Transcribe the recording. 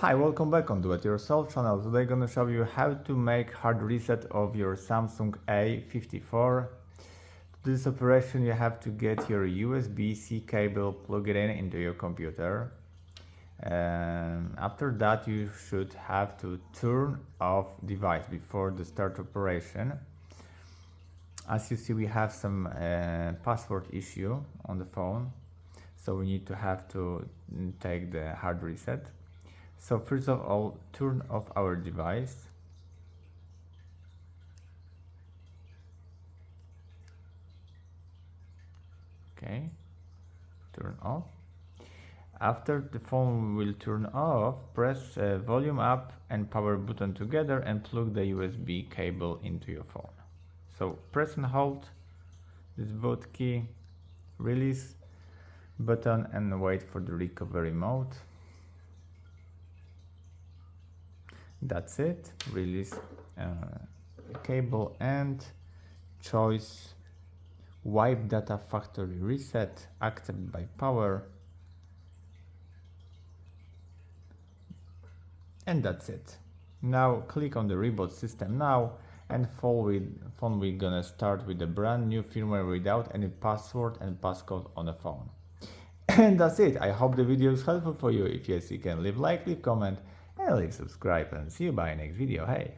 Hi, welcome back on Do It Yourself channel. Today I'm gonna show you how to make hard reset of your Samsung A54. To this operation you have to get your USB-C cable, plug it in into your computer. After that you should have to turn off device before the start operation. As you see, we have some password issue on the phone, so we need to have to take the hard reset. So first of all, turn off our device. Okay, turn off. After the phone will turn off, press volume up and power button together and plug the USB cable into your phone. So press and hold this boot key, release button and wait for the recovery mode. That's it. Release cable and choice wipe data factory reset, accept by power, and that's it. Now click on the reboot system now, and phone we're gonna start with a brand new firmware without any password and passcode on the phone. And that's it. I hope the video is helpful for you. If yes, you can leave like, leave comment, and leave subscribe, and see you by next video. Hey.